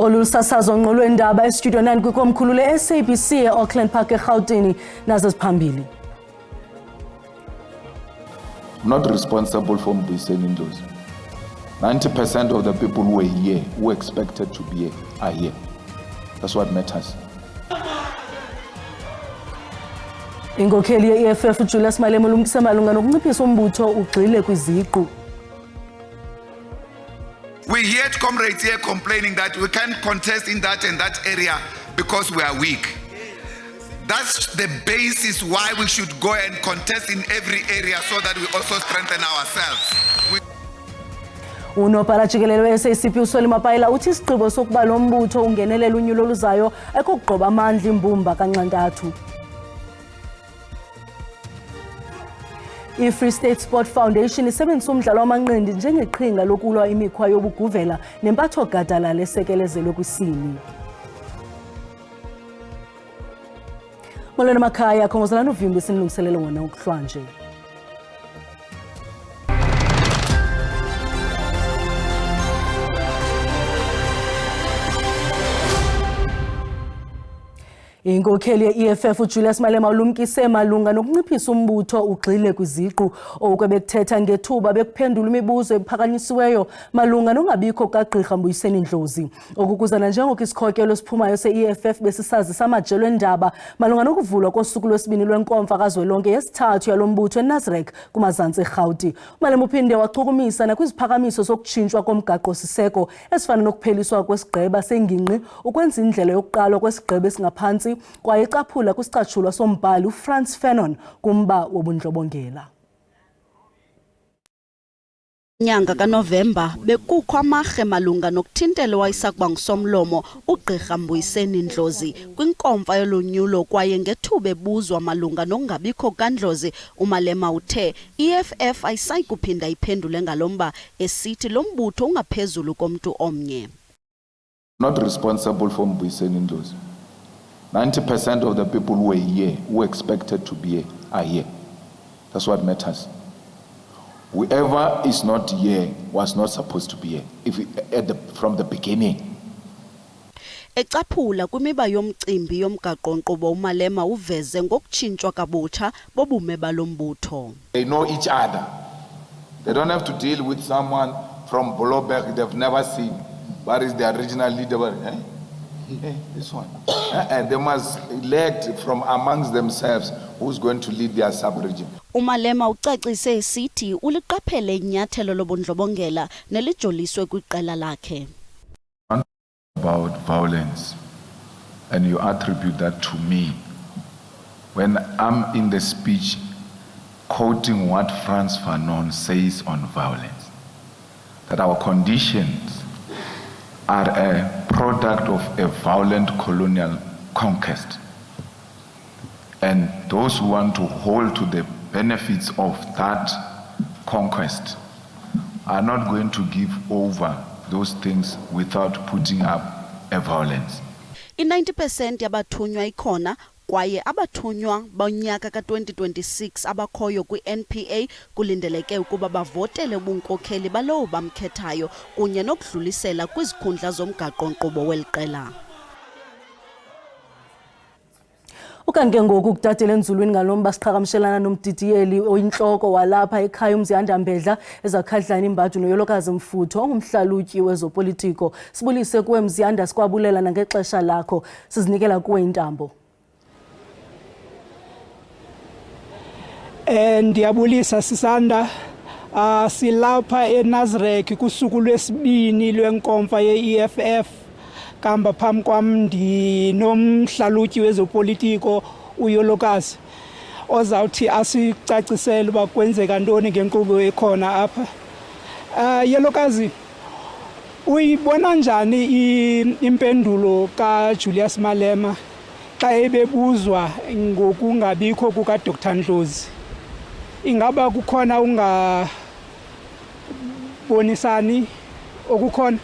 Lolu sasazo ngqolwendaba e-Studio 9 kwikomkhulu le-SABC e-Auckland Park eGauteng nazo ziphambili. Not responsible for Mbuyiseni Ndlozi. 90% of the people who were here, who expected to be here, are here. That's what matters. Inkokheli ye-EFF Julius Malema ulumkise malunga nokunciphisa umbutho ugxile kwiziqu. We heard comrades here complaining that we can't contest in that and that area because we are weak. That's the basis why we should go and contest in every area so that we also strengthen ourselves. Unobhala jikelele we-SACP uSoli Mapayila uthi isigqibo sokuba lo mbutho ungenelela unyulo oluzayo ekugqoba amandla imbumba kanxantathu. I-Free State Sport Foundation isebenzisa umdlalo wamanqindi njengeqhinga lokulwa imikhwa yobuguvela nempatho gadalala esekelezelwe kwisini. Molweni emakhaya, khongozelani uvimba esinilungiselele wona ukuhlwanje. Inkokheli ye-EFF Julius Malema ulumkise malunga nokunciphisa umbutho ugxile kwiziqu okwebekuthetha ngethuba bekuphendula imibuzo ephakanyisiweyo malunga nongabikho kaGqirha Mbuyiseni Ndlozi. Okukuzana njengoko isikhokelo esiphumayo se-EFF besisazisa amajelo endaba malunga nokuvulwa kosuku lwesibini lwenkomfa kazwelonke yesithathu yalombutho eNasrec kumazantsi eGauteng. Malema uphinde wachukumisa nakwiziphakamiso zokutshintshwa komgaqo-siseko ezifana nokupheliswa kwesigqeba sengingqi ukwenza indlela yokuqalwa kwesigqeba esingaphansi kwaye ecaphula kwisicatshulwa sombhali uFrantz Fanon kumba wobundlobongela. Nyanga kaNovemba bekukho amarhe malunga nokuthintelwa isakuba ngusomlomo uGqirha Mbuyiseni Ndlozi kwinkomfa yolonyulo kwaye ngethuba ebuzwa malunga nokungabikho kaNdlozi uMalema uthe EFF ayisayi kuphinda iphendule ngalomba esithi lo mbutho ungaphezulu komntu omnye. Not responsible for Mbuyiseni Ndlozi. 90% of the people who were here, who expected to be here, are here. That's what matters. Whoever is not here was not supposed to be here from the beginning. Ecaphula kwimiba yomcimbi yomgaqo-nkqubo uMalema uveze ngokutshintshwa kabutsha bobume balombutho. They know each other. They don't have to deal with someone from Boloberg they've never seen. What is the original leader? This one. And they must elect from amongst themselves who's going to lead their sub-region. uMalema ucacise esithi uliqaphele inyathelo lobundlobongela nelijoliswe kwiqela lakhe. About violence, and you attribute that to me when I'm in the speech quoting what Frantz Fanon says on violence, that our conditions are a product of a violent colonial conquest. And those who want to hold to the benefits of that conquest are not going to give over those things without putting up a violence. I-90% yabathunywa ikhona kwaye abathunywa bonyaka ka-2026 abakhoyo kwi-NPA kulindeleke ukuba bavotele ubunkokheli balowo bamkhethayo kunye nokudlulisela kwizikhundla zomgaqo-nkqubo weliqela. Ukanti ngoku kutatele enzulwini ngalomba siqhagamshelana nomdidiyeli oyinhloko walapha ekhaya uMziyanda Mbedla ezakhadlana imbaju noYolokazi Mfutho ongumhlalutyi wezopolitiko. Sibulise kuwe Mziyanda, sikwabulela nangexesha lakho. Sizinikela kuwe intambo. Ndiyabulisa Sisanda, silapha eNasrec kusuku lwesibini lwenkomfa ye-EFF. Kamba phambi kwam ndinomhlalutyi wezopolitiko uYolokazi ozawuthi asicacisele uba kwenzeka ntoni ngenkqubo ekhona apha. Yolokazi, uyibona njani impendulo kaJulius Malema xa ebebuzwa ngokungabikho kukaDr Ndlozi? Ingaba kukhona ungabonisani okukhona?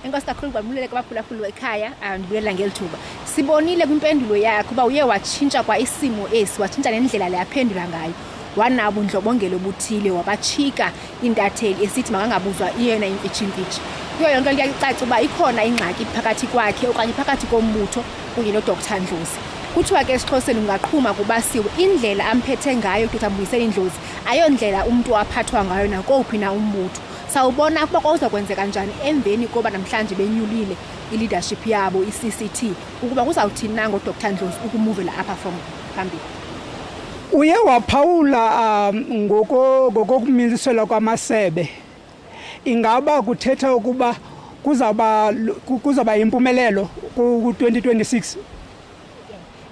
Enkosi kakhulu babulele kwabaphulaphula ekhaya ndibuyela ngelithuba. Sibonile kwimpendulo yakho uba uye watshintsha kwa isimo esi, watshintsha nendlela le yaphendula ngayo. Wanabundlobongelo obuthile wabachika intatheli esithi makangabuzwa iyena imfitshi. kuyo yonke into kuyacaca uba ikhona ingxaki phakathi kwakhe okanye phakathi kombutho kunye noDr Ndlozi. Kuthiwa ke esiXhoseni ungaqhuma kubasiwe indlela amphethe ngayo uDr Mbuyiseni Ndlozi ayondlela umuntu aphathwa ngayo nakophi na umbutho. Sawubona kuba kuzokwenzeka kanjani emveni koba namhlanje benyulile i-leadership yabo i-CCT ukuba kuzawuthini na ngoDr Ndlozi ukumuvela apha from phambili. Uye waphawula ngokokumilisela kwamasebe. Ingaba kuthetha ukuba kuzaba impumelelo ku-2026?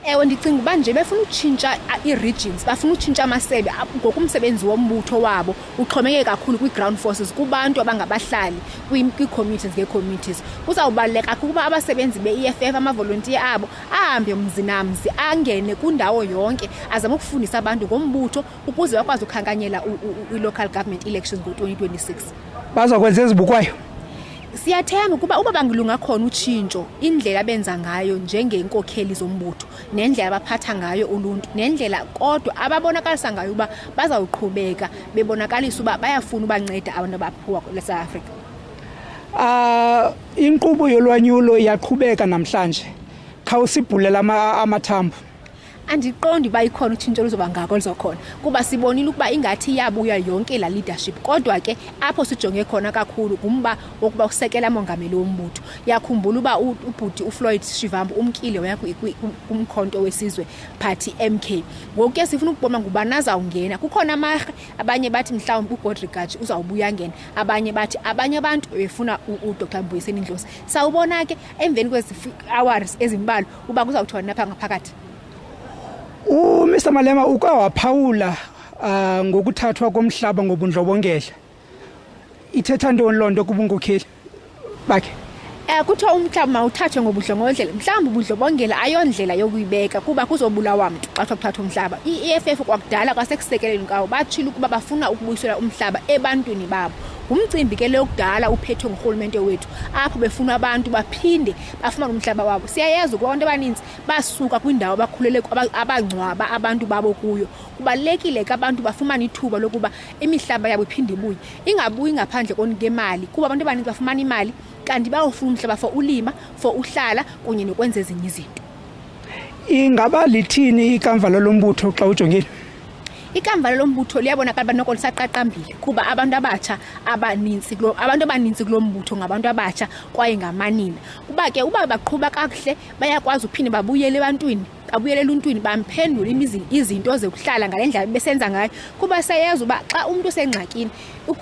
Ewe ndicinga uba nje befuna utshintsha ii-regions, bafuna utshintsha amasebe ngokumsebenzi wombutho wabo uxhomekeke kakhulu kwi-ground forces kubantu abangabahlali kwii-communities ngee-communities. Kuzawubaluleka ukuba abasebenzi be-EFF amavolontiya abo ahambe mzi namzi angene kwindawo yonke azame ukufundisa abantu ngombutho ukuze bakwazi ukhankanyela i-local government elections ngo-2026. Bazakwenza ezibukwayo? Siyathemba ukuba uba bangilunga khona utshintsho indlela benza ngayo njengeenkokheli zombutho nendlela abaphatha ngayo uluntu nendlela kodwa ababonakalisa ngayo uba bazawuqhubeka bebonakalisa uba bayafuna ubanceda abantu abaphuwa kule-South Africa. Inkqubo yolwanyulo iyaqhubeka namhlanje. Khawusibhulela amathambo. Andiqondi uba ikhona utshintsho luzoba ngako lizokhona kuba sibonile ukuba ingathi iyabuya yonke la leadership kodwa ke apho sijonge khona kakhulu ngumba wokuba usekela mongameli wombutho. Yakhumbula uba ubhuti uFloyd Shivambu umkile waya kumkhonto wesizwe party MK. Ngoku ke sifuna ukubona ngubani azawungena. Kukhona amarhe abanye bathi mhlawumbi uGodrigaji uzawubuya ngena abanye bathi abanye abantu befuna uDr Mbuyiseni Ndlozi. Sawubona ke emveni kwezi hours ezimbalwa uba kuzawuthiwa napha ngaphakathi. Mr Malema ukawaphawula ngokuthathwa komhlaba ngobundlobongela. Ithetha ntoni loo nto kubunkokheli bakhe? Kuthiwa umhlaba mawuthathwe ngobundlobongela. Mhlawumbi ubundlobongela ayondlela yokuyibeka kuba kuzobulawa mntu xa kuthathwa umhlaba. I-EFF kwakudala kwasekusekeleni kawo batshila ukuba bafuna ukubuyisela umhlaba ebantwini babo. Ngumcimbi ke lokudala uphethwe ngurhulumente wethu apho befuna abantu baphinde bafumane umhlaba wabo. Siyayazi ukuba abantu abaninzi basuka kwindawo bakhulele abangcwaba abantu babo kuyo. Kubalekile ke abantu bafumane ithuba lokuba imihlaba yabo iphinde ibuye. Ingabuyi ngaphandle konikemali kuba abantu abaninzi bafumana imali kanti bayofuna umhlaba for ulima, for uhlala kunye nokwenza ezinye izinto. Ingaba lithini ikamva lombutho xa ujongile? Ikamva lombutho liyabonakala banoko lisaqaqambile kuba abantu abatsha abaninzi kulombutho ngabantu abatsha kwaye ngamanina. Kuba ke uba baqhuba kakuhle bayakwazi uphinde babuyele ebantwini abuyele eluntwini bamphendule izinto zokuhlala ngalendlela besenza ngayo kuba sayazi uba xa umuntu usengxakini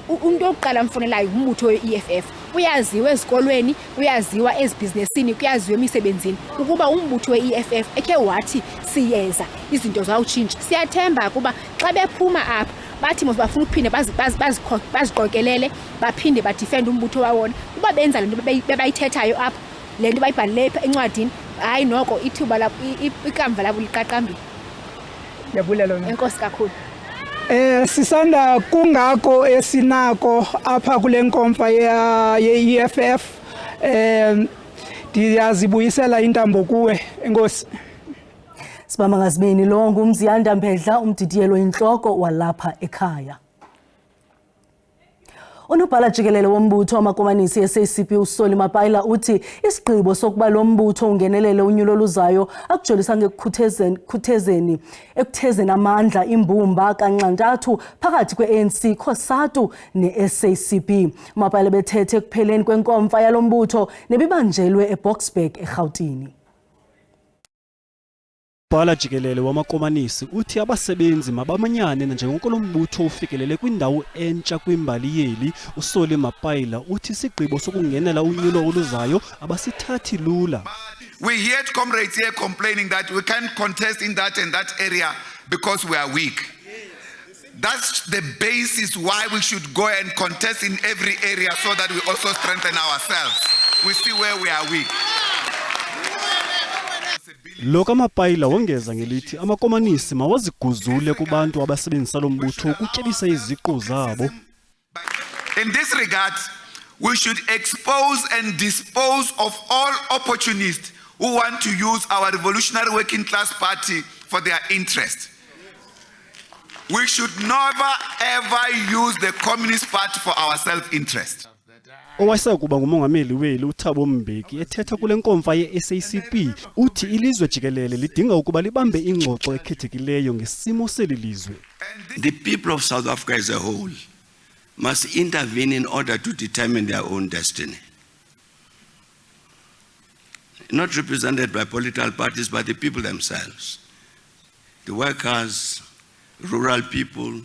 umuntu oqala mfonelayo umbutho we-EFF uyaziwa ezikolweni uyaziwa ezibhizinesini kuyaziwa emisebenzini ukuba umbutho we-EFF ekhe wathi siyeza izinto zawutshintsha. Siyathemba kuba xa bephuma apha bathi mos bafuna ukuphinde baziqokelele baphinde badefend umbutho wawona kuba benza lento bebayithethayo apha lento bayibhalile encwadini hayi noko ithuba labo ikamva labo liqaqambile. Yabulela wena. Enkosi kakhulu. Sisanda kungako esinako apha kule nkomfa ye-EFF ndiyazibuyisela intambo kuwe enkosi. Sibamba ngazibini lo ngumziyanda Mbedla umdidiyelo inhloko walapha ekhaya. Unobhala jikelele wombutho wamakomanisi ye-SACP uSoli Mapayila uthi isigqibo sokuba lo mbutho ungenelele unyulo luzayo akujolisa ekuthezeni amandla imbumba kanxantathu phakathi kwe-ANC, COSATU ne-SACP. Mapayila bethethe ekupheleni kwenkomfa yalo mbutho nebibanjelwe eBoksburg eGauteng. Ubhala jikelele wamakomanisi uthi abasebenzi mabamanyane njengoko lo mbutho ufikelele kwindawo entsha kwimbali yeli. uSoli Mapayila uthi isigqibo sokungenela unyulo oluzayo abasithathi lula. We heard comrades here complaining that we can't contest in that and that area because we are weak. That's the basis why we should go and contest in every area so that we also strengthen ourselves. We see where we are weak. Loka Mapayila wongeza ngelithi amakomanisi mawaziguzule kubantu abasebenzisa lo mbutho ukutyebisa iziqu zabo. In this regard, we should expose and dispose of all opportunists who want to use our Revolutionary Working Class Party for their interest. We should never ever use the Communist Party for our self-interest. Owayesakuba ngumongameli weli uThabo Mbeki ethetha kule nkomfa ye-SACP uthi ilizwe jikelele lidinga ukuba libambe ingxoxo ekhethekileyo ngesimo seli lizwe. The people of South Africa as a whole must intervene in order to determine their own destiny. Not represented by political parties, but the people themselves. The workers, rural people,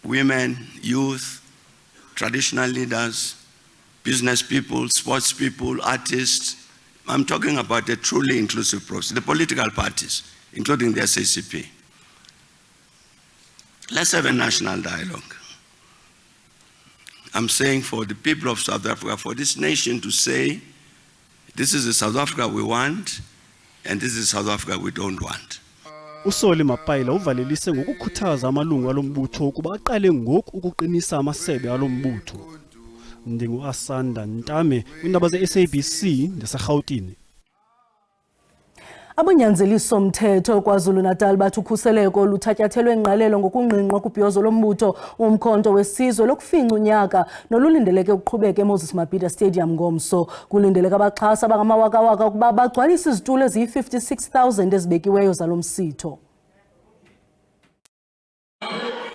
women, youth, traditional leaders, business people, sports people, artists. I'm talking about a truly inclusive process. The political parties, including the SACP. Let's have a national dialogue. I'm saying for the people of South Africa, for this nation to say, this is the South Africa we want, and this is South Africa we don't want. Usoli Mapaila uvalelise ngokukhuthaza amalungu alombutho ukuba aqale ngoku ukuqinisa amasebe alombutho. Ndingu Asanda Ntame kwindaba ze-SABC ndisarhawutini. Abanyanzeliso mthetho KwaZulu-Natal bathi ukhuseleko luthatyathelwe ngqalelo ngokungqingqwa kubhiyozo lombutho umkhonto wesizwe lokufinca unyaka nolulindeleke ukuqhubeka eMoses Mabhida Stadium ngomso. Kulindeleka abaxhasi abangamawakawaka ukuba bagcwalise izitulo eziyi-56,000 ezibekiweyo zalo msitho.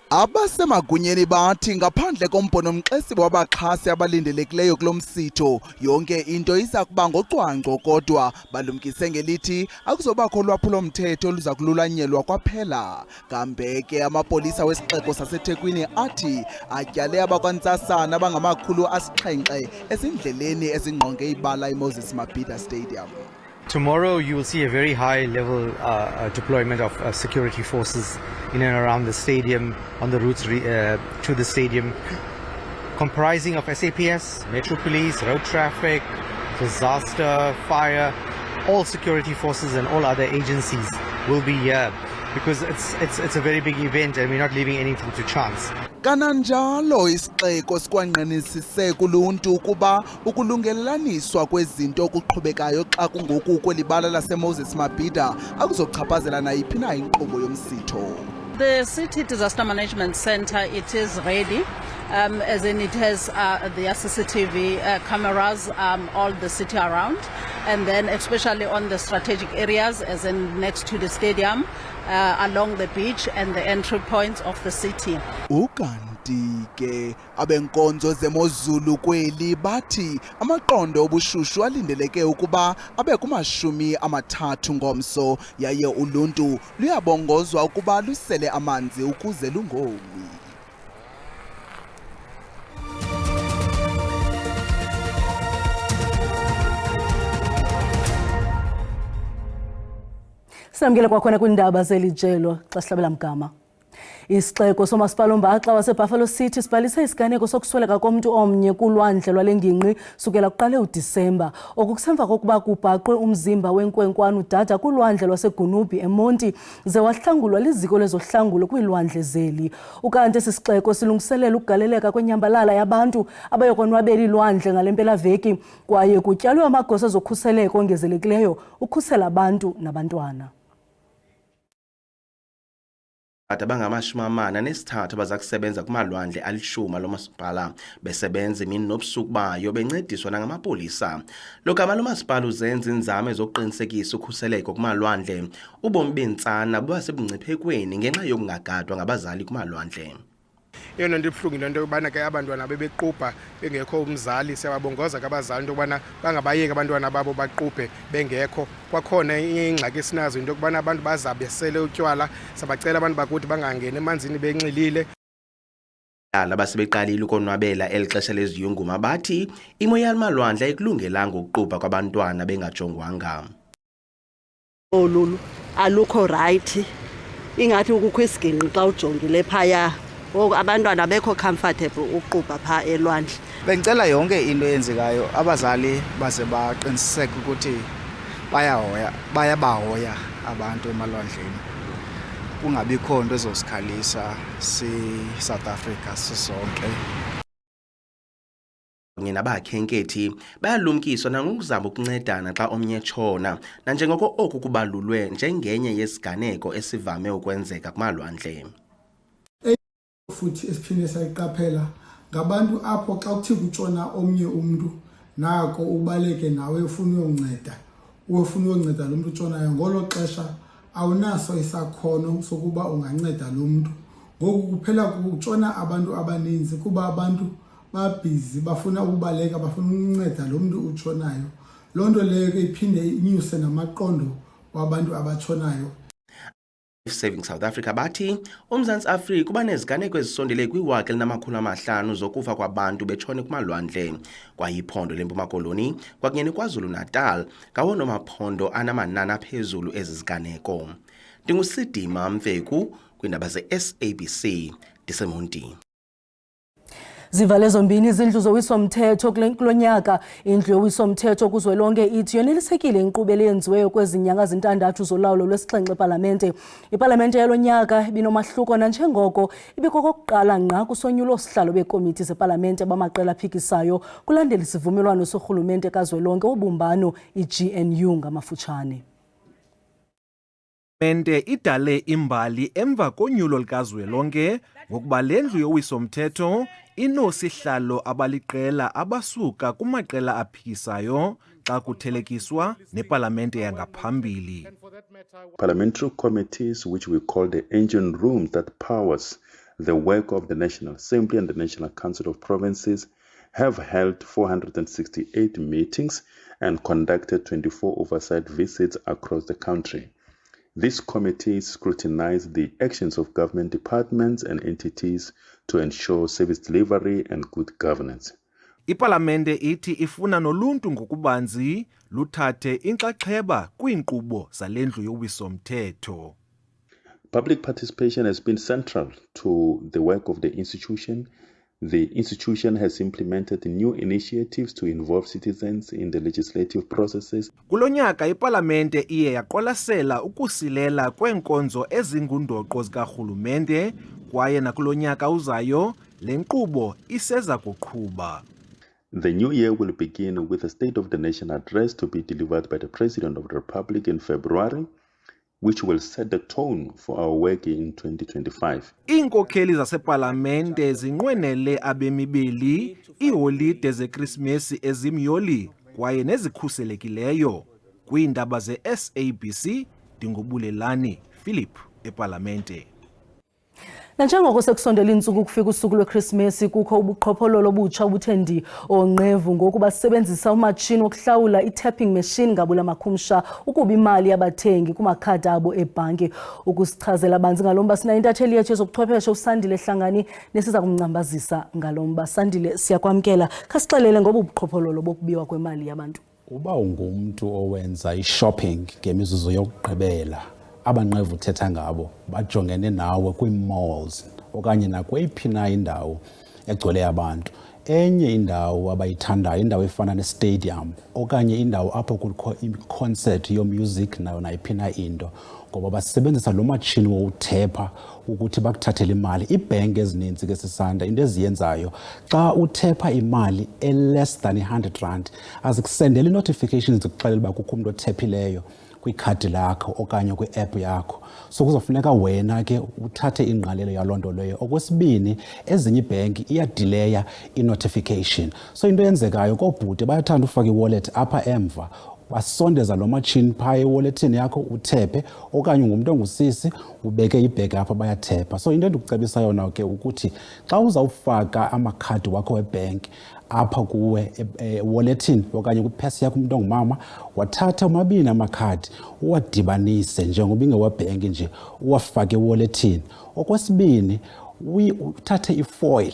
Abasemagunyeni bathi ngaphandle kombono mxesibe wabaxhasi abalindelekileyo kulo msitho yonke into iza kuba ngocwangco kodwa balumkise ngelithi akuzobakho lwaphulo mthetho luza kululanyelwa kwaphela. Kambe ke amapolisa wesixeko saseThekwini athi atyale abakwantsasana abangama700 esindleleni ezingqonge ibala iMoses Mabhida Stadium. Tomorrow you will see a very high level deployment of security forces in and around the stadium, on the routes to the stadium, comprising of SAPS, Metro Police, road traffic, disaster, fire. All security forces and all other agencies will be here because it's a very big event and we're not leaving anything to chance. Kananjalo isixeko sikwangqinisise kuluntu ukuba ukulungelelaniswa kwezinto okuqhubekayo xa kungoku kwelibala laseMoses Mabhida akuzochaphazela nayiphi na inkqubo yomsitho. The City Disaster Management Center, it is ready, as in it has the CCTV cameras all the city around, and then especially on the strategic areas, as in next to the stadium, along the beach and the entry points of the city. Ukanti ke abenkonzo zemozulu kweli bathi amaqondo obushushu alindeleke ukuba abe ku30 ngomso yaye uluntu luyabongozwa ukuba lusele amanzi ukuze lungomi. Samkele kwakhona kwindaba zelijelo xa sihlabela mgama. Isixeko somasipala uMbaxa waseBuffalo City sibhalise isiganeko sokusweleka komuntu omnye kulwandle lwalengingqi sukela kuqale uDisemba okusemva kokuba kubhaqwe umzimba wenkwenkwana uDada kulwandle lwaseGunubi eMonti ze wahlangulwa liziko lezohlangulo kwilwandle zeli. Ukanti sisixeko silungiselela ukugaleleka kwenyambalala yabantu abayokonwabela ilwandle ngalempela veki kwaye kutyalwe amagosa ezokhuseleko ongezelekileyo ukhusela abantu nabantwana. Abangama-43 baza kusebenza kumalwandle alishumi lomasipala besebenza imini nobusuku bayo bencediswa nangamapolisa. Lokama lomasipala uzenza inzame zokuqinisekisa ukhuseleko kumalwandle ubomi bentsana bubasebungciphekweni ngenxa yokungagadwa ngabazali kumalwandle. Yona nto ibuhlungu into yokubana ke abantwana bebequpha bengekho umzali siyababongoza ke abazali into yokubana bangabayeki abantwana babo baquphe bengekho. Kwakhona ingxaki esinazo into yokubana abantu bazabe besele utywala sabacela abantu bakuthi bangangeni emanzini benxilile. Abasebeqalile ukonwabela elixesha leziyunguma bathi imo yamalwandle ayikulungelanga ukuqupha kwabantwana bengajongwanga. Olulu alukho right ingathi ukukho isiginqi xa ujongile phaya abantwana bekho comfortable uqupha pha elwandle. Bengicela yonke into eyenzekayo abazali base baqiniseke ukuthi bayabahoya abantu emalwandleni. Kungabikho into ezosikhalisa South Africa sisonke. Nabakhenkethi bayalumkiswa nangokuzama ukuncedana xa omnye tshona nanjengoko oku kubalulwe njengenye yesiganeko esivame ukwenzeka kumalwandle. Futhi esiphinde sayiqaphela ngabantu apho xa kuthi kutshona omnye umuntu nako ubaleke nawe ufuna uyonceda lo muntu utshonayo ngolo xesha awunaso isakhono sokuba unganceda lo muntu. Ngoku kuphela kutshona abantu abaninzi kuba abantu babhizi bafuna ukubaleka bafuna ukunceda lo muntu utshonayo. Loo nto leyo ke iphinde inyuse namaqondo wabantu abatshonayo. Saving South Africa bathi uMzantsi Afrika uba neziganeko ezisondele kwi-1,500 zokufa kwabantu betshone kumalwandle kwayiphondo leMpuma Koloni kwakunye neKwaZulu Natal ngawo nomaphondo anamanani aphezulu ezi ziganeko. Ndingusidima Mfeku kwiindaba ze-SABC ndiseMonti. Zivale zombini izindlu zowiso-mthetho kulo nyaka. Indlu yowiso-mthetho kuzwelonke ithi yonelisekile inkqubela eyenziweyo kwezi nyanga zintandathu zolawulo lwesixhenxe epalamente. Ipalamente yalo nyaka ibinomahluko nanjengoko ibikokokuqala ngqa kusonyulo sihlalo beekomiti zepalamente bamaqela aphikisayo kulandela isivumelwano sorhulumente kazwelonke wobumbano i-GNU ngamafutshane. Mente idale imbali emva konyulo likazwelonke ngokuba le ndlu yowiso-mthetho inosihlalo abaliqela abasuka kumaqela aphikisayo xa kuthelekiswa nepalamente yangaphambili. Parliamentary committees, which we call the engine room that powers the work of the National Assembly and the National Council of Provinces, have held 468 meetings and conducted 24 oversight visits across the country. These committees scrutinize the actions of government departments and entities to ensure service delivery and good governance. Ipalamente ithi ifuna noluntu ngokubanzi luthathe inxaxheba kwiinkqubo zale ndlu yowiso-mthetho. Public participation has been central to the work of the institution. The institution has implemented new initiatives to involve citizens in the legislative processes. Kulo nyaka ipalamente iye yaqwalasela ukusilela kweenkonzo ezingundoqo zikarhulumente kwaye nakulo nyaka uzayo le nkqubo iseza kuqhuba. The new year will begin with a State of the Nation address to be delivered by the President of the Republic in February, which will set the tone for our work in 2025. Iinkokheli zasepalamente zinqwenele abemi beli iiholide zeKrismesi ezimyoli kwaye nezikhuselekileyo. Kwiindaba ze-SABC ndingubulelani Philip epalamente. Nanjengoko sekusondela iintsuku kufika usuku lweKrismesi kukho ubuqhophololo obutsha obuthendi onqevu ngoku basebenzisa umatshini wokuhlawula i-tapping machine ngabula makhumsha ukuba imali yabathengi kumakhadi abo ebhanki. Ukusichazela banzi ngalomba sina intatheli yethu yezobuchwepheshe uSandile Hlangani nesiza kumncambazisa ngalomba. Sandile, siyakwamkela. Khasixelele ngobu buqhophololo bokubiwa kwemali yabantu. Uba ungumntu owenza i-shopping ngemizuzu yokugqibela, abanqevu uthetha ngabo bajongene nawe kwi-malls okanye nakweyiphi na indawo egcwele abantu. Enye indawo abayithandayo indawo efana ne-stadium okanye indawo apho kukho i-concert yo-music nayo nayiphi na into, ngoba basebenzisa lo matshini wowuthepha ukuthi bakuthathele imali. Iibhenki ezininzi ke sisanda into eziyenzayo xa uthepha imali less than 100 rand azikusendela i-notifications zikuxelela uba kukho umntu othephileyo kwikhadi lakho okanye kwi-app yakho. So kuzofuneka wena ke uthathe ingqalelo yaloo nto leyo. Okwesibini, ezinye ibhenki iyadileya i-notification. So into eyenzekayo koobhuti bayathanda ufaka i-wallet apha emva, basondeza lo matshini phaa e-walletini yakho uthephe, okanye ungumntu ongusisi ubeke ibhegi apha bayathepha. So into endikucebisa yona ke ukuthi xa uzawufaka amakhadi wakho webhenki apha kuwe e-walletini okanye kwiphesi yakho umuntu ongumama, wathatha omabini amakhadi uwadibanise njengoba ingewebhenki nje uwafake e-walletini. Okwesibini, uthathe ifoil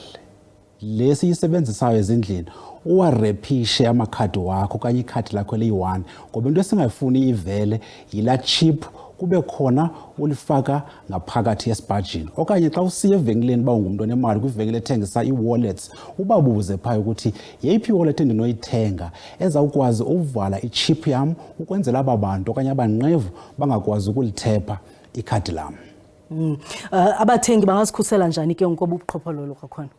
le siyisebenzisayo ezindlini uwarepishe amakhadi wakho okanye ikhadi lakho eliyi-1, ngoba into esingayifuni ivele yilaa chip kube khona ulifaka ngaphakathi esibhajini. Okanye xa usiya evenkileni uba ungumntu onemali kwivenkile ethengisa ii-wallets, ubabuze phaa ukuthi yeyiphi i-wallet endinoyithenga ezawukwazi uvala ichip yam ukwenzela aba bantu okanye abanqevu bangakwazi ukulithepha ikhadi lam. Abathengi bangazikhusela njani ke ngoku ubuqhophololo kwakhona?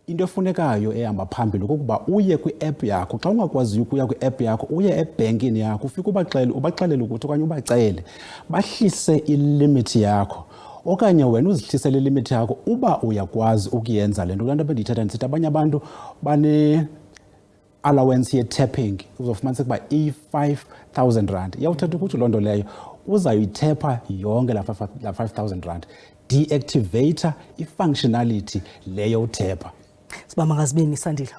Into efunekayo ehamba phambili kokuba uye kwi-app yakho. Xa ungakwaziyo ukuya kwi-app yakho uye ebhenkini yakho, ufike ubaxelele ukuthi okanye ubacele bahlise ilimit yakho. okanye wena uzihlisele limit yakho uba uyakwazi ukuyenza lento kanti bendithetha ndisithi abanye abantu bane allowance ye-tapping uzofumaniseka uba i-5,000 rand iyawuthetha ukuthi loo nto leyo uzayithepha yonke la 5,000 rand deactivator i-functionality leyo uthepha. Sibamba ngazibini Sandile.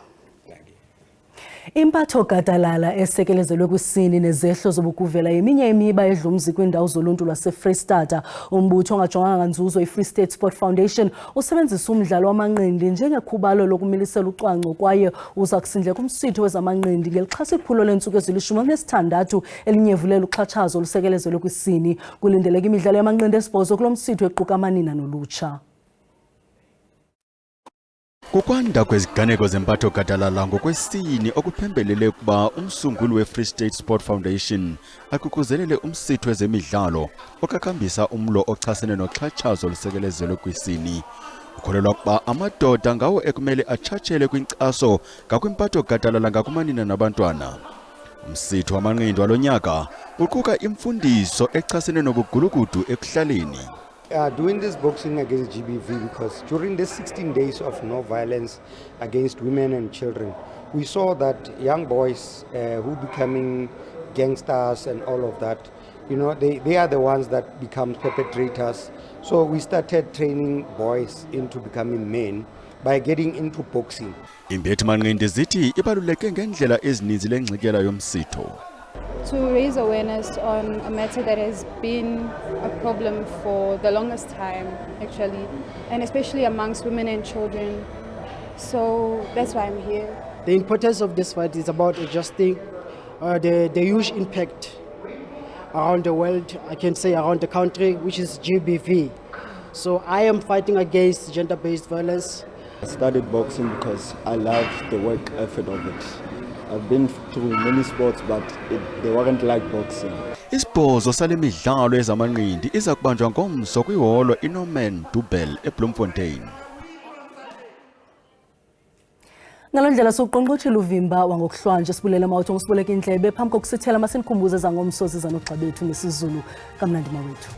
Impatho gadalala esekelezelwe kwisini nezehlo zobukuvela yeminye imiba edla umzi kwindawo zoluntu lwaseFreystata. Umbutho ongajonganga nzuzo iFree State Sport Foundation usebenzisa umdlalo wamanqindi njengekhubalo lokumilisela ucwangco kwaye uza kusindleka umsitho wezamanqindi ngelixhasa iphulo leentsuku ezili-16 elinyevulela uxhatshazo olusekelezelwe kwisini. Kulindeleka imidlalo yamanqindi esibhozo kulo msitho equka amanina nolutsha. Kukwanda kweziganeko zempatho gadalala ngokwesini okuphembelele ukuba umsunguli we-Free State Sport Foundation aququzelele umsitho wezemidlalo okakhambisa umlo ochasene noxhatshazo olusekelezelwe kwisini. Ukholelwa ukuba amadoda ngawo ekumele atshатshele kwinkcaso ngakwimpatho gadalala ngakumanina nabantwana. Umsitho wamanqindi walonyaka uquka imfundiso echasene nobugulukudu ekuhlaleni. Doing this boxing against GBV because during the 16 days of no violence against women and children, we saw that young boys who becoming gangsters and all of that, you know, they are the ones that become perpetrators. So we started training boys into becoming men by getting into boxing. Imbethi manqindi zithi ibaluleke ngendlela ezininzi lengxikela yomsitho. To raise awareness on a matter that has been a problem for the longest time, actually, and especially amongst women and children. So that's why I'm here. The importance of this fight is about adjusting the huge impact around the world, I can say around the country, which is GBV. So I am fighting against gender-based violence. I started boxing because I love the work effort of it. I've been through many sports, but they weren't like boxing. Isibhozo sale midlalo ezamanqindi iza kubanjwa ngomso kwiholo iNorman Dubel eBloemfontein. Ngalondlela soqonqothela uvimba wangokuhlwanje sibulela mawethu ngosiboleka indlebe phambi kokusithela masinikhumbuze zangomso ziza nogxa bethu nesiZulu kamnandi mawethu.